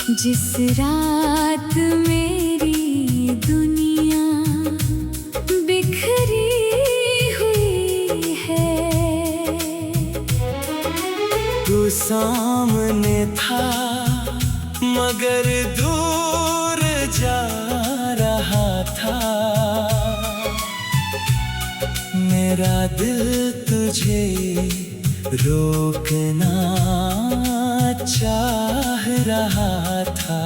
जिस रात मेरी दुनिया बिखरी हुई है, तू सामने था मगर दूर जा रहा था। मेरा दिल तुझे रोकना चाह रहा था।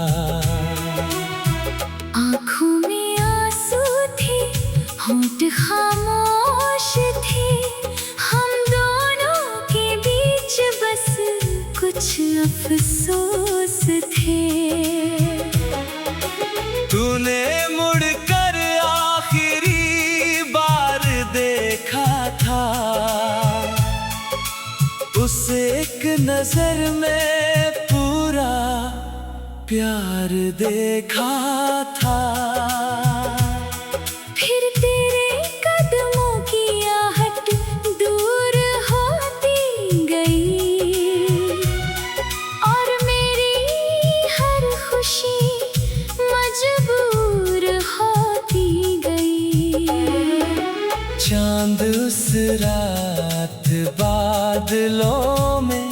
आँखों में आंसू थे, होंठ खामोश थे, हम दोनों के बीच बस कुछ अफसोस थे। तूने मुड़कर आखिरी बार देखा था, उस एक नजर में पूरा प्यार देखा था। फिर तेरे कदमों की आहट दूर होती गई और मेरी हर खुशी मजबूर होती गई। चांद उस रात बादलों में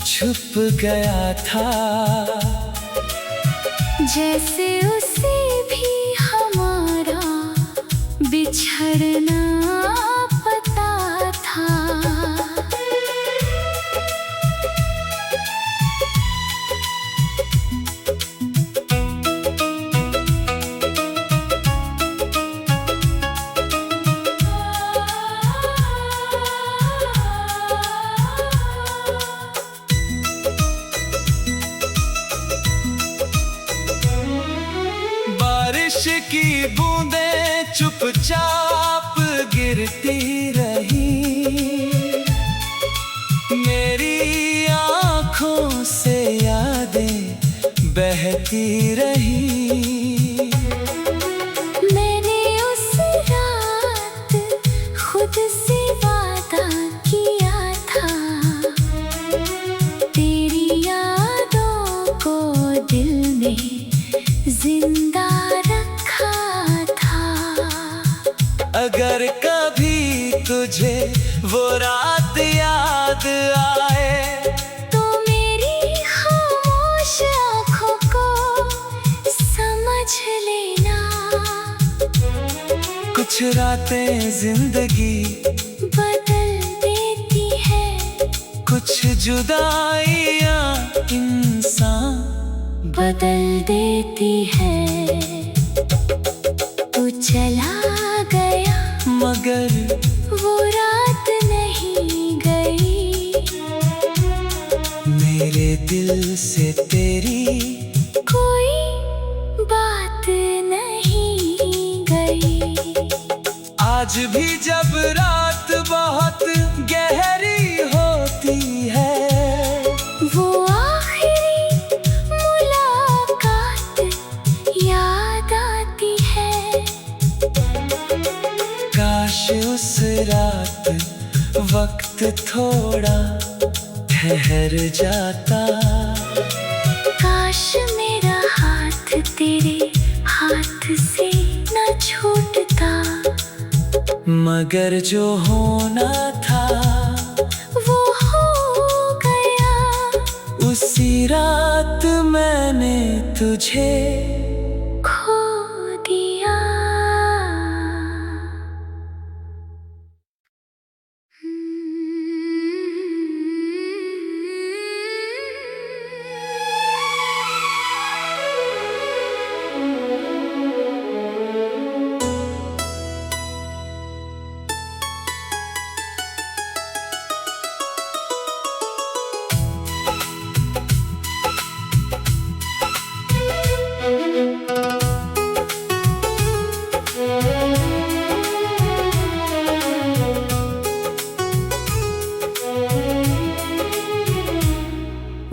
छुप गया था, जैसे उसे भी हमारा बिछड़ना पता था। बारिश की बूंदें चुपचाप गिरती रही, मेरी आँखों से यादें बहती रही। मैंने उस रात खुद से वादा किया था, तेरी यादों को दिल में जिंदा रखा था। अगर कभी तुझे वो रात याद आए, तो मेरी खामोश आँखों को समझ लेना। कुछ रातें जिंदगी बदल देती है, कुछ जुदाइयाँ इंसान बदल देती है। तू चला गया मगर वो रात नहीं गई, मेरे दिल से तेरी कोई बात नहीं गई। आज भी जब रात बहुत गहरी होती है, वो आखिरी मुलाकात याद आती है। काश उस रात वक्त थोड़ा ठहर जाता। काश मेरा हाथ तेरे हाथ से न छूटता, मगर जो होना था वो हो गया। उसी रात मैंने तुझे खो दिया।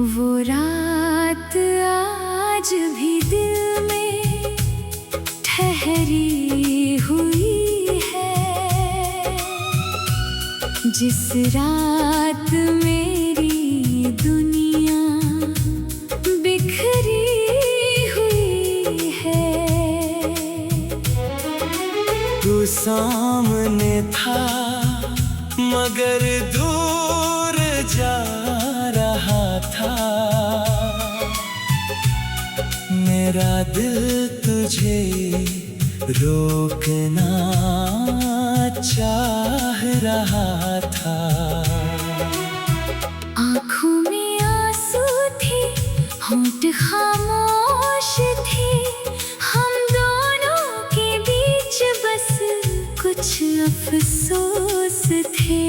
वो रात आज भी दिल में ठहरी हुई है, जिस रात मेरी दुनिया बिखरी सामने था मगर दूर जा रहा था। मेरा दिल तुझे रोकना चाह रहा था। आँखों में आंसू थे, होंठ खामोश थे, हम दोनों के बीच बस कुछ अफसोस थे।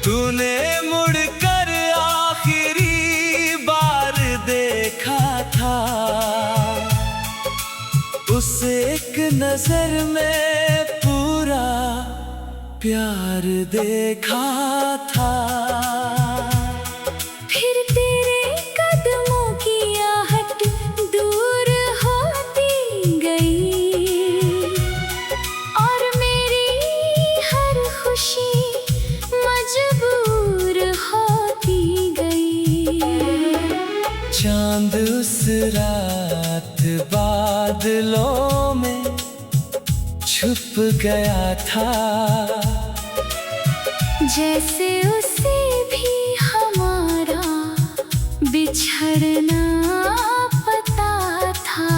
तूने मुड़कर आखिरी बार देखा था, उस एक नजर में पूरा प्यार देखा था। फिर तेरे कदमों की आहट दूर होती गई और मेरी हर खुशी मजबूर होती गई। चांद उस रात बादलों में छुप गया था, जैसे उसे भी हमारा बिछड़ना पता था।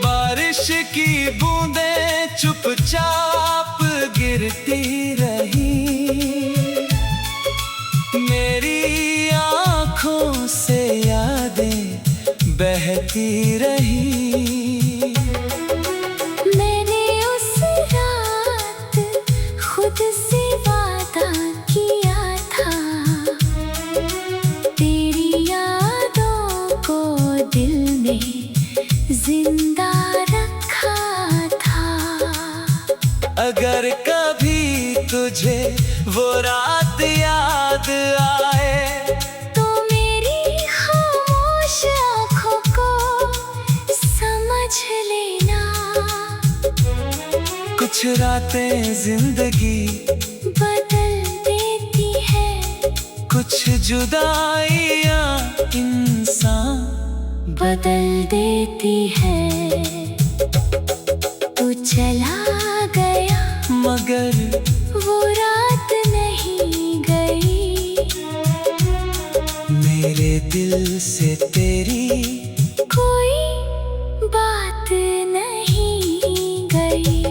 बारिश की बूंदें चुपचाप गिरती रही, मेरी आँखों से यादें बहती रही। मैंने उस रात खुद से वादा किया था, तेरी यादों को दिल में जिंदा रखा था। अगर कभी तुझे वो रात याद आए तो मेरी खामोश आँखों को समझ लेना। कुछ रातें जिंदगी बदल देती है, कुछ जुदाइयां इंसान बदल देती है। तू चला गया मगर वो रात नहीं गई, मेरे दिल से तेरी कोई बात नहीं गई।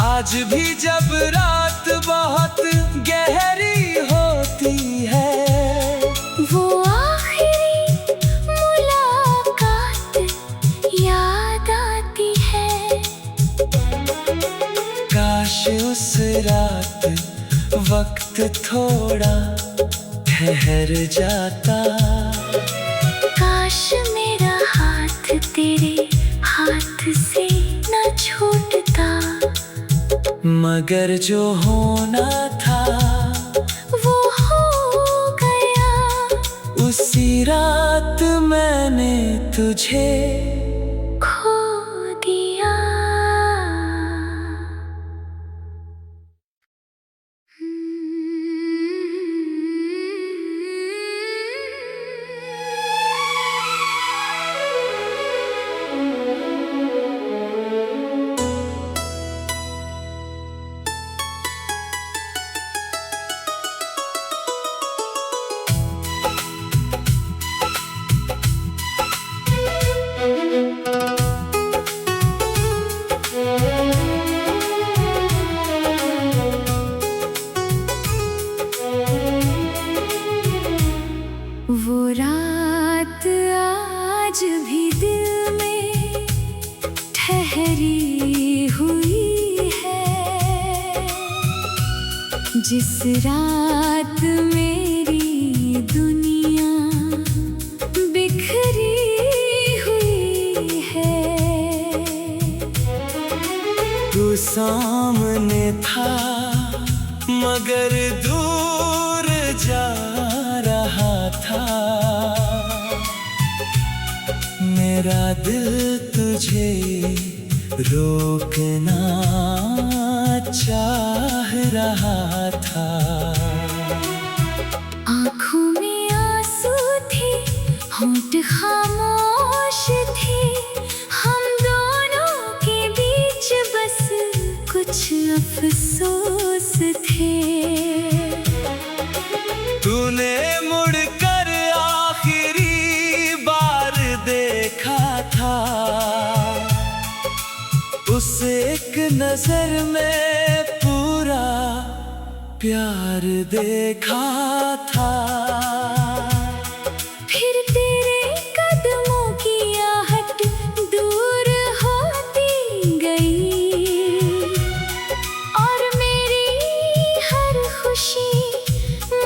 आज भी जब रात बहुत गहरी होती है, वो आखिरी मुलाकात याद आती है। काश उस रात वक्त थोड़ा ठहर जाता, काश मेरा हाथ तेरे हाथ से न छूटता। मगर जो होना था वो हो गया, उसी रात मैंने तुझे खो दिया। वो रात आज भी दिल में ठहरी हुई है, जिस रात मेरी दुनिया बिखरी हुई है। तू सामने था मगर दूर जा मेरा दिल तुझे रोकना चाह रहा था। आँखों में आंसू थे, होंठ खामोश थे, हम दोनों के बीच बस कुछ अफसोस थे। तूने मुड़कर आखिरी बार देखा था, उस एक नजर में पूरा प्यार देखा था। फिर तेरे कदमों की आहट दूर होती गई, और मेरी हर खुशी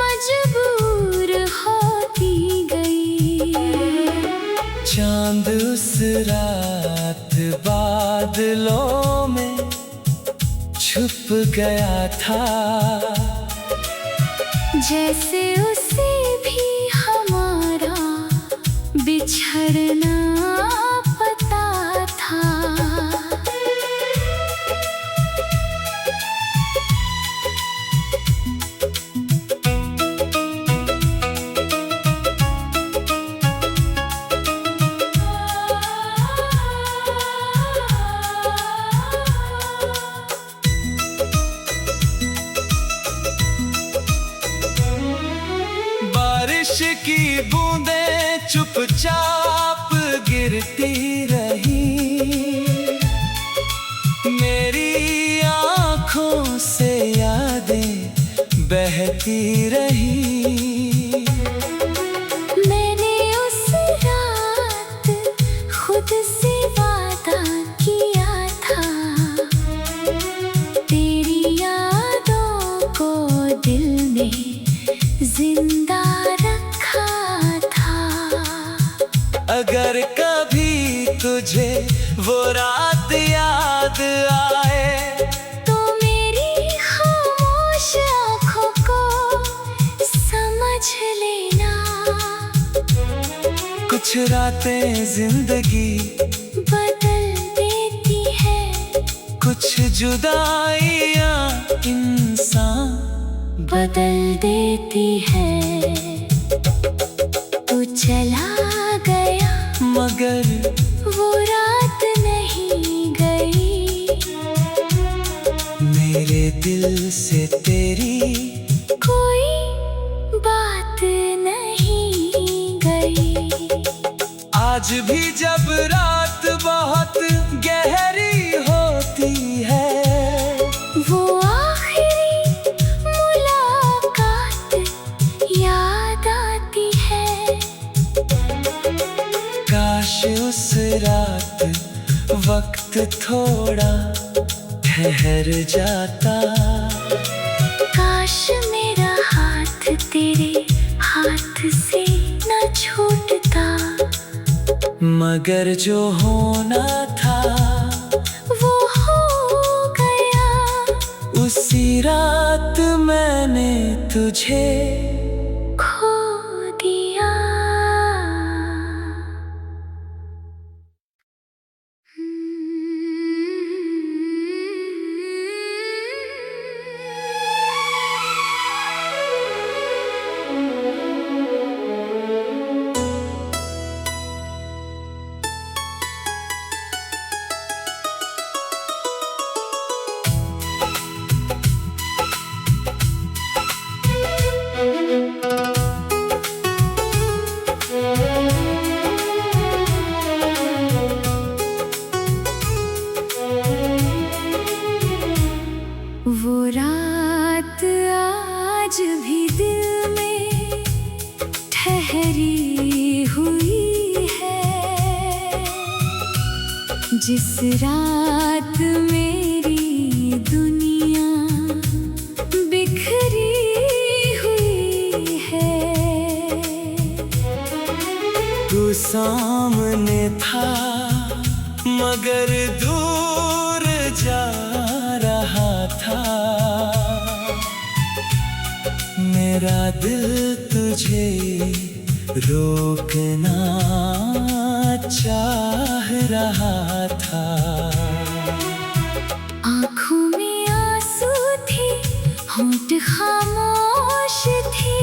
मजबूर होती गई। चांद उस रात बादलों में छुप गया था, जैसे उसे भी हमारा बिछड़ना पता था। बारिश की बूंदें चुपचाप गिरती रही, मेरी आँखों से यादें बहती रही। मैंने उस रात खुद से वादा किया था, तेरी यादों को दिल में जिंदा रखा था। अगर कभी तुझे वो रात याद आए, तो मेरी खामोश आँखों को समझ लेना। कुछ रातें जिंदगी बदल देती है, कुछ जुदाइयाँ इंसान बदल देती है। तू चला गया मगर वो रात नहीं गई, मेरे दिल से तेरी कोई बात नहीं गई। आज भी जब रात बहुत गहरी होती है, वो आखिरी मुलाकात याद आती है। काश उस रात वक्त थोड़ा ठहर जाता, काश मेरा हाथ तेरे हाथ से न छूटता। मगर जो होना था वो हो गया, उसी रात मैंने तुझे खो दिया। वो रात आज भी दिल में ठहरी हुई है, जिस रात मेरी दुनिया बिखरी हुई है। तू सामने था मगर दूर जा रहा था, मेरा दिल तुझे रोकना चाह रहा था। आँखों में आंसू थे, होंठ खामोश थे,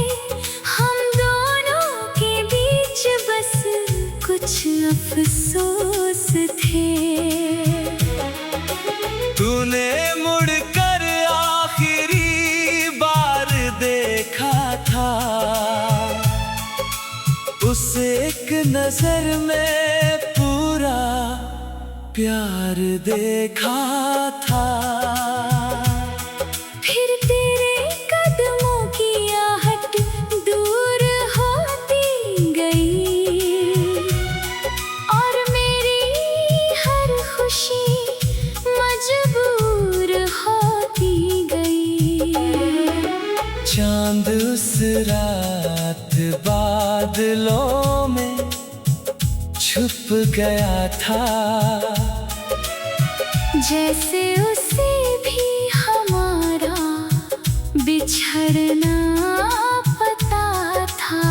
हम दोनों के बीच बस कुछ अफसोस थे। तूने मुड़कर आखिरी बार देखा था, उस एक नजर में पूरा प्यार देखा था। फिर तेरे कदमों की आहट दूर होती गई, और मेरी हर खुशी मजबूर होती गई। चांद उस रात बादलों में छुप गया था, जैसे उसे भी हमारा बिछड़ना पता था।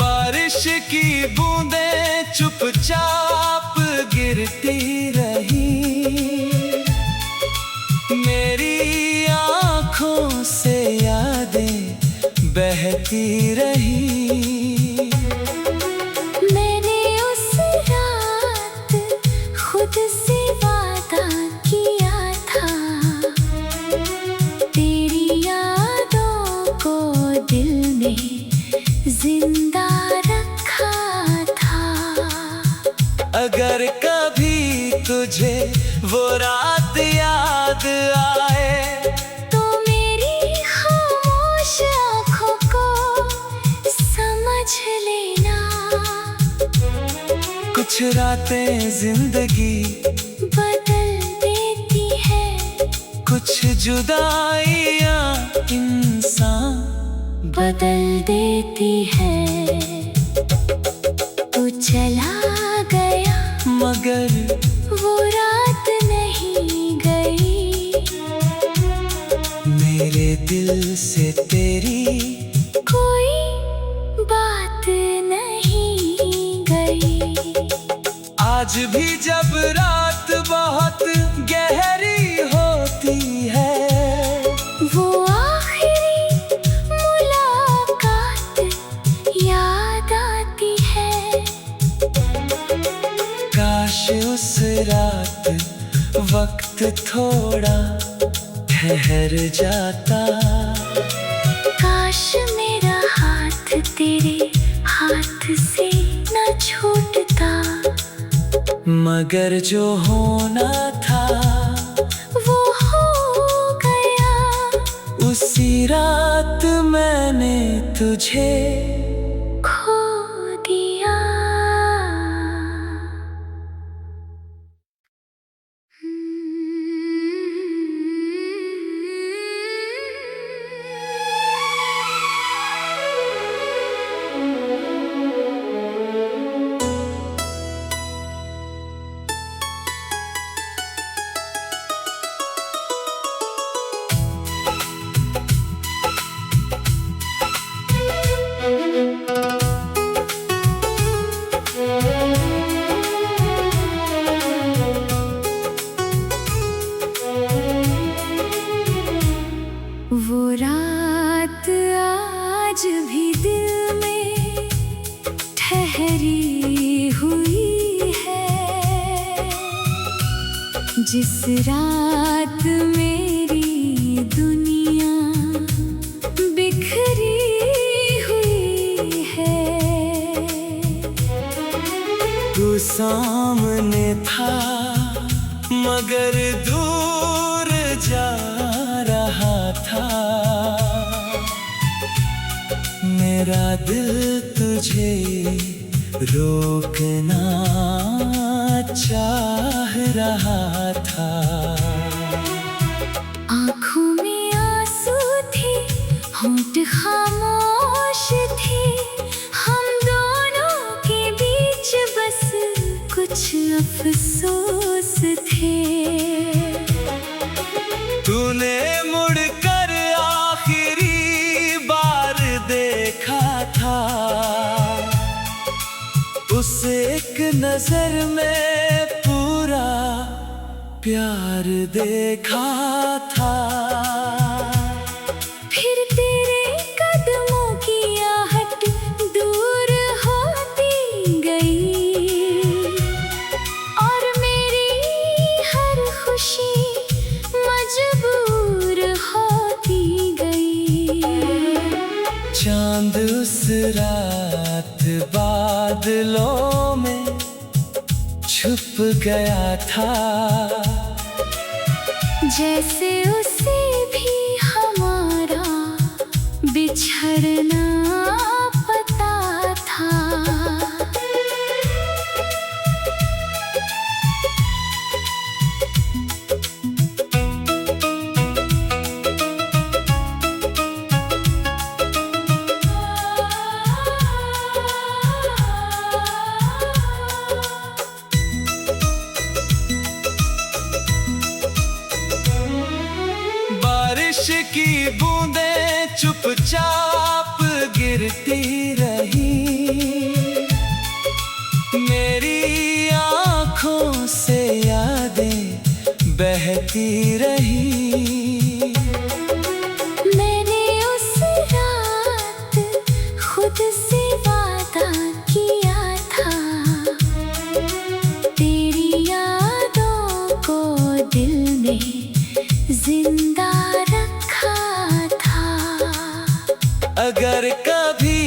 बारिश की बूंदें चुपचाप गिरती रही, मेरी आँखों से यादें बहती रही। मैंने उस रात खुद से वादा किया था, तेरी यादों को दिल में जिंदा रखा था। अगर कभी तुझे वो रात याद आए, तो मेरी खामोश आँखों को समझ लेना। कुछ रातें जिंदगी बदल देती है, कुछ जुदाइयाँ इंसान बदल देती है। तू चला गया मगर वो रात नहीं गई, मेरे दिल से तेरी कोई बात नहीं गई। आज भी जब रात बहुत गहरी होती है, वो आखिरी मुलाकात याद आती है। काश उस रात वक्त थोड़ा ठहर जाता, काश मेरा हाथ तेरे हाथ से न छूटता। मगर जो होना था वो हो गया, उसी रात मैंने तुझे खो दिया। वो रात आज भी दिल में ठहरी हुई है, जिस रात मेरी दुनिया बिखरी हुई है। तू सामने था मगर दूर जा रहा था, मेरा दिल तुझे रोकना चाह रहा था। आँखों में आंसू थे, नजर में पूरा प्यार देखा था। फिर तेरे कदमों की आहट दूर होती गई और मेरी हर खुशी मजबूर होती गई। चांद उस रात बादलों में छुप गया था, जैसे उसे भी हमारा बिछड़ना पता था। बारिश की बूंदें चुपचाप गिरती रही, मेरी आँखों से यादें बहती रही। मैंने उस रात खुद से वादा किया था, तेरी यादों को दिल में जिंदा रखा था। अगर कभी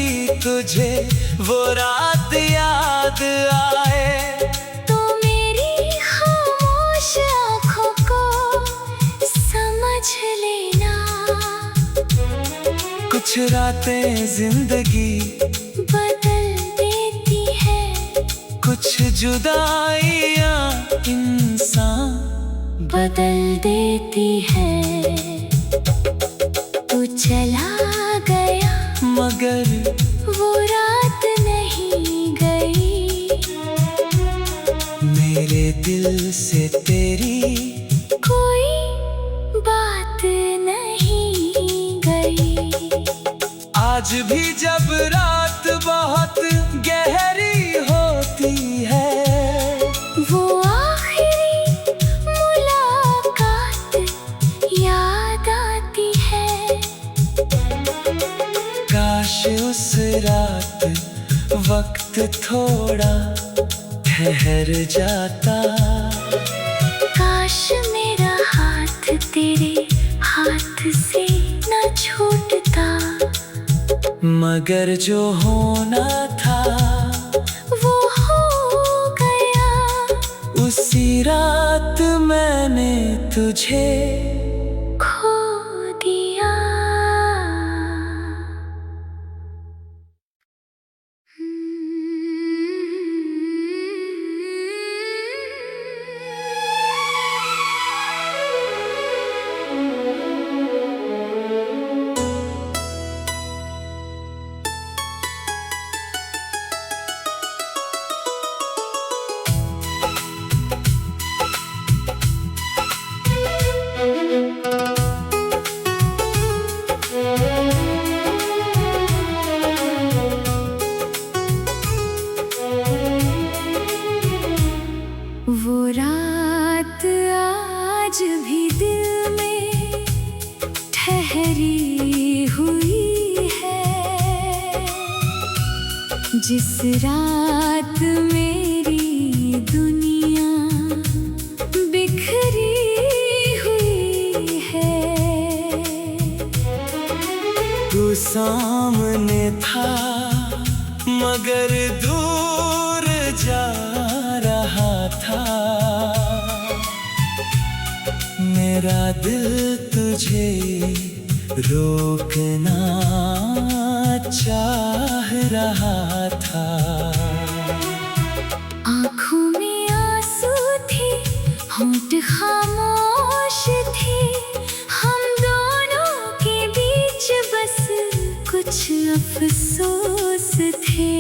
तुझे वो रात याद आए तो मेरी खामोश आँखों को समझ लेना। कुछ रातें जिंदगी बदल देती है, कुछ जुदाइयाँ इंसान बदल देती है। तू चला गया मगर वो रात नहीं गई, मेरे दिल से तेरी कोई बात नहीं गई। आज भी जब रात बहुत गहरी होती है, वो आखिरी मुलाकात याद आती है। काश उस रात वक्त थोड़ा ठहर जाता, काश मेरा हाथ तेरे हाथ से न छूटता। मगर जो होना था वो हो गया, उसी रात मैंने तुझे खो दिया। वो रात आज भी दिल में ठहरी हुई है, जिस रात मेरी दुनिया बिखरी हुई है। तू सामने था मगर दूर जा रहा था, मेरा दिल तुझे रोकना चाह रहा था। आँखों में आंसू थे, होंठ खामोश थे, हम दोनों के बीच बस कुछ अफसोस थे।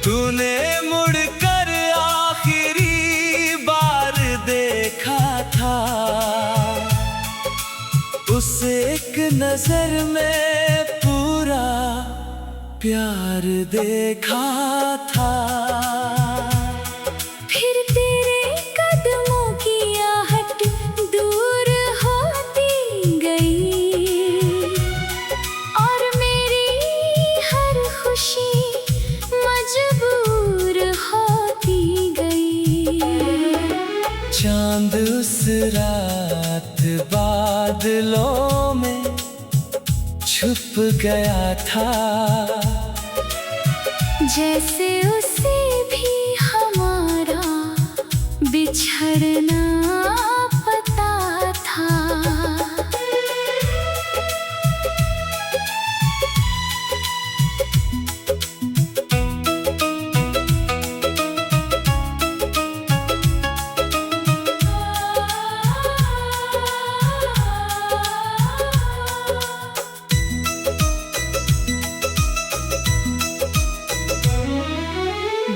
तूने मुड़कर आखिरी बार देखा था, उस एक नजर में पूरा प्यार देखा था। फिर तेरे कदमों की आहट दूर होती गई और मेरी हर खुशी मजबूर होती गई। चांद उस रात बादलों में छुप गया था, जैसे उसे भी हमारा बिछड़ना पता था।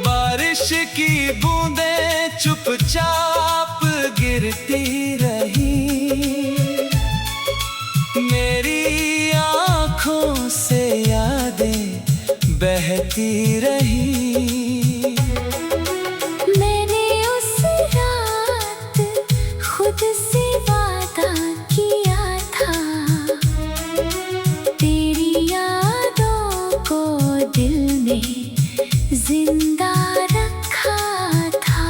बारिश की बूंदें चुपचाप गिरती रही, मेरी आँखों से यादें बहती रही। मैंने उस रात खुद से वादा किया था, तेरी यादों को दिल में जिंदा रखा था।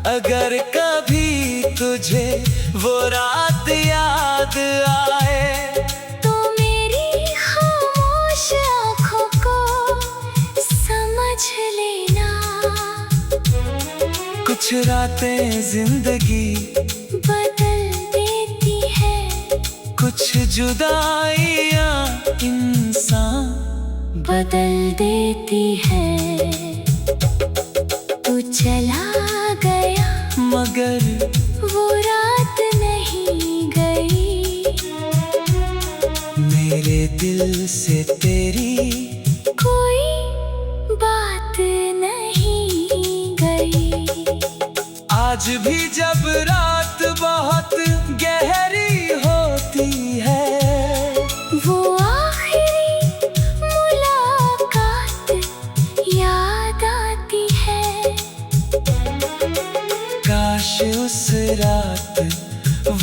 अगर कभी तुझे वो रात याद आए तो मेरी खामोश आँखों को समझ लेना। कुछ रातें जिंदगी बदल देती है, कुछ जुदाइयाँ इंसान बदल देती है। तू चला गया मगर वो रात नहीं गई, मेरे दिल से तेरी कोई बात नहीं गई। आज भी जब रात बहुत गहरी होती है, वो आखिरी मुलाकात याद आती है। काश उस रात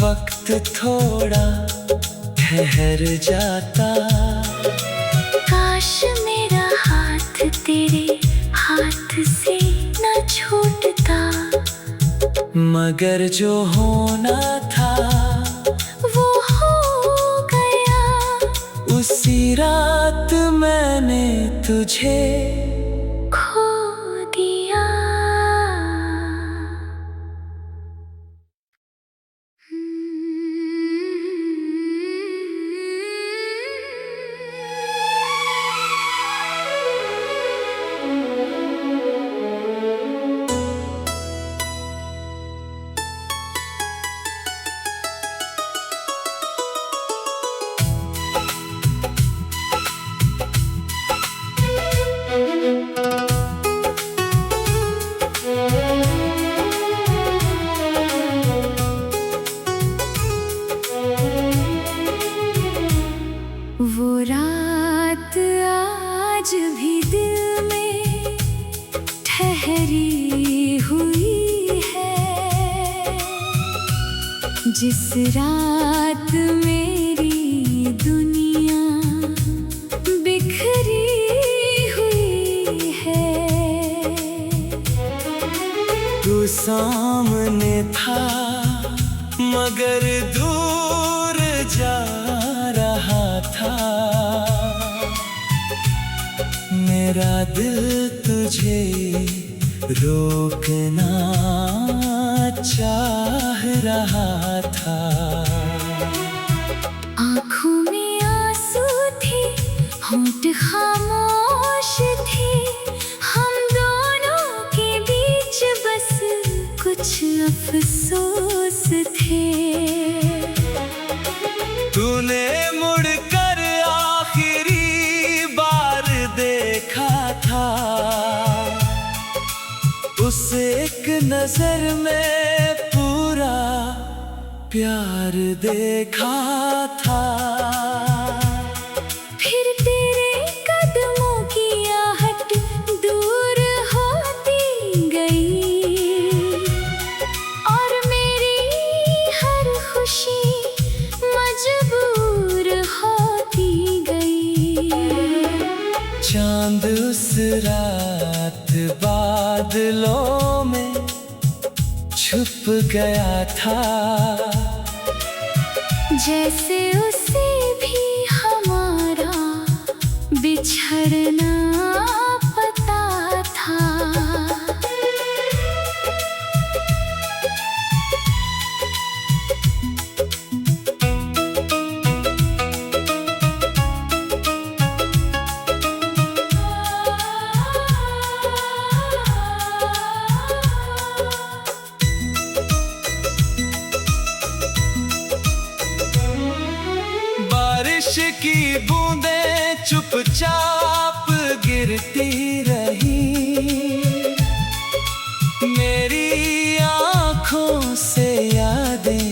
वक्त थोड़ा ठहर जाता, काश मेरा हाथ तेरे हाथ से न छूटता। मगर जो होना था वो हो गया, उसी रात मैंने तुझे खो दिया। वो रात आज भी दिल में ठहरी हुई है, जिस रात मेरी दुनिया बिखरी हुई है। तू सामने था मगर दूर जा रहा था, मेरा दिल तुझे रोकना चाह रहा था। आँखों में आंसू थे, होंठ खामोश थे, हम दोनों के बीच बस कुछ अफसोस थे। तूने मुड़कर आखिरी बार देखा था, उस एक नजर में पूरा प्यार देखा था। फिर तेरे चांद उस रात बादलों में छुप गया था, जैसे उसे भी हमारा बिछड़ना पता था। बारिश की बूंदें चुपचाप गिरती रही, मेरी आँखों से यादें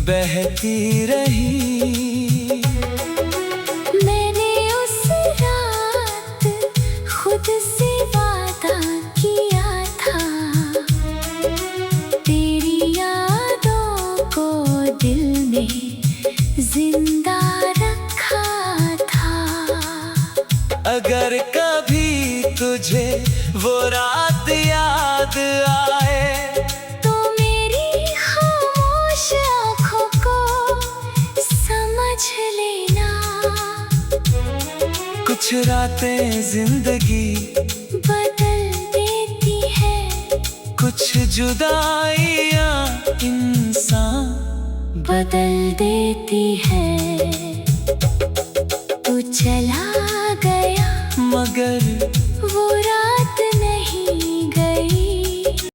बहती रही। मैंने उस रात खुद से वादा किया था, तेरी यादों को दिल में जिंदा रखा था। अगर कभी तुझे वो रात याद आए, तो मेरी खामोश आँखों को समझ लेना। कुछ रातें जिंदगी बदल देती है, कुछ जुदाइयाँ इंसान बदल देती है। तू चला गया मगर